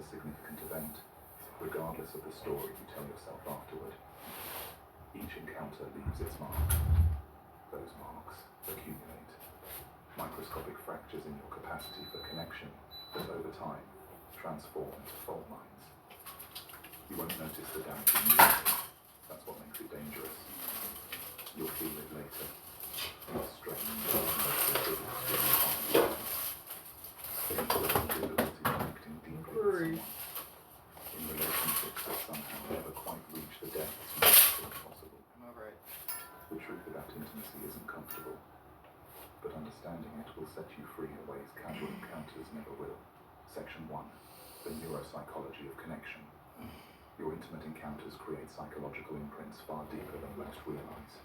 significant event, regardless of the story you tell yourself afterward. Each encounter leaves its mark. Those marks accumulate. Microscopic fractures in your capacity for connection that over time transform into fault lines. You won't notice the damage immediately. That's what makes it dangerous. You'll feel it later. It's strange. Connecting deeply with someone. In relationships that somehow never quite reach the depths you think possible. I'm over it. The truth about intimacy isn't comfortable, but understanding it will set you free in ways casual encounters never will. Section 1. The neuropsychology of connection. Your intimate encounters create psychological imprints far deeper than most realize.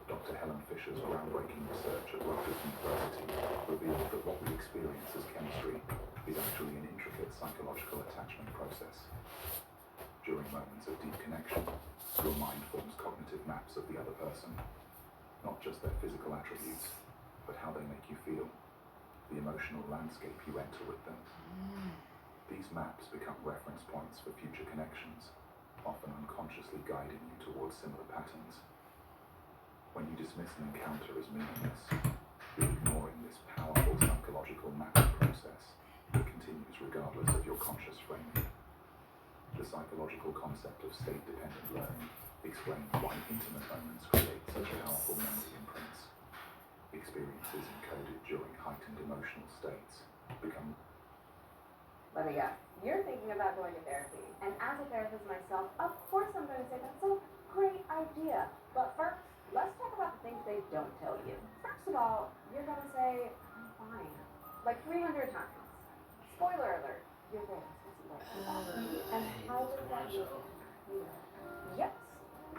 Dr. Helen Fisher's groundbreaking research at Rutgers University revealed that what we experience as chemistry is actually an intricate psychological attachment process. During moments of deep connection, your mind forms cognitive maps of the other person, not just their physical attributes, but how they make you feel, the emotional landscape you enter with them. These maps become reference points for future connections, often unconsciously guiding you towards similar patterns. When you dismiss an encounter as meaningless, you're ignoring this powerful psychological mapping process that continues regardless of your conscious framing. The psychological concept of state-dependent learning explains why intimate moments create such powerful memory imprints. Experiences encoded during heightened emotional states become... Let me guess. You're thinking about going to therapy. And as a therapist myself, of course I'm going to say that's a great idea. But first, let's talk about the things they don't tell you. First of all, you're going to say, I'm fine. Like 300 times. Spoiler alert, you're there. And how does that feel? Yes,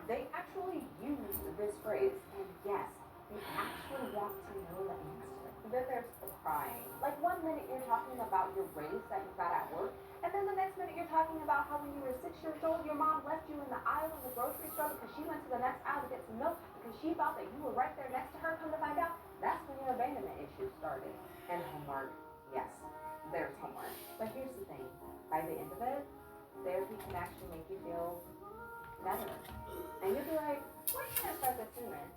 they actually use this phrase. And yes, they actually want to know the answer. Then there's the crying. Like 1 minute you're talking about your raise that you got at work, and then the next minute you're talking about how when you were 6 years old, your mom left you in the aisle of the grocery store because she went to the next aisle to get some milk because she thought that you were right there next to her. Come to find out, that's when your abandonment issues started. And homework. Yes, there's homework. But here's the thing. By the end of it, therapy can actually make you feel better. And you'll be like, why can't I start this sooner?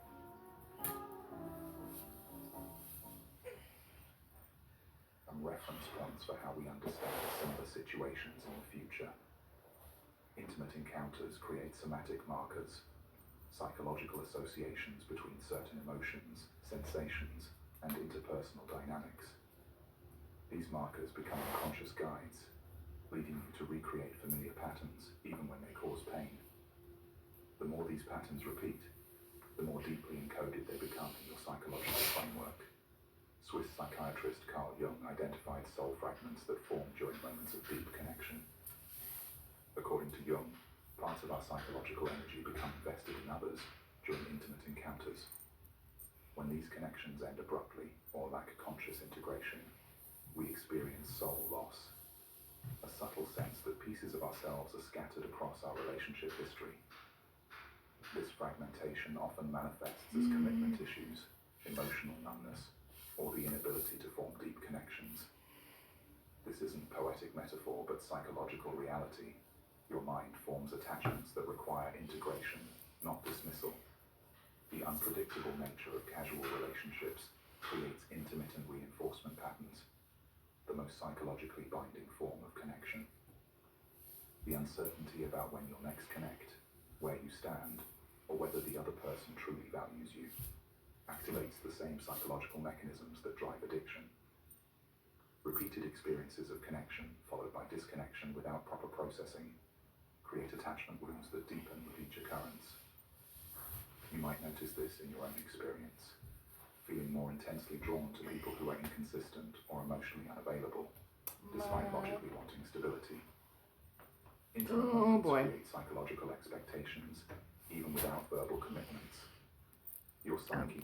Reference points for how we understand similar situations in the future. Intimate encounters create somatic markers, psychological associations between certain emotions, sensations, and interpersonal dynamics. These markers become unconscious guides, leading you to recreate familiar patterns even when they cause pain. The more these patterns repeat, the more deeply encoded they become in your psychological framework. Swiss psychiatrist Carl Jung identified soul fragments that form during moments of deep connection. According to Jung, parts of our psychological energy become invested in others during intimate encounters. When these connections end abruptly or lack conscious integration, we experience soul loss, a subtle sense that pieces of ourselves are scattered across our relationship history. This fragmentation often manifests as commitment issues, emotional numbness, or the inability to form deep connections. This isn't poetic metaphor, but psychological reality. Your mind forms attachments that require integration, not dismissal. The unpredictable nature of casual relationships creates intermittent reinforcement patterns, the most psychologically binding form of connection. The uncertainty about when you'll next connect, where you stand, or whether the other person truly values you, activates the same psychological mechanisms that drive addiction. Repeated experiences of connection, followed by disconnection without proper processing, create attachment wounds that deepen with each occurrence. You might notice this in your own experience, feeling more intensely drawn to people who are inconsistent or emotionally unavailable, despite logically wanting stability. Intimate moments create psychological expectations, even without verbal commitments. Your psyche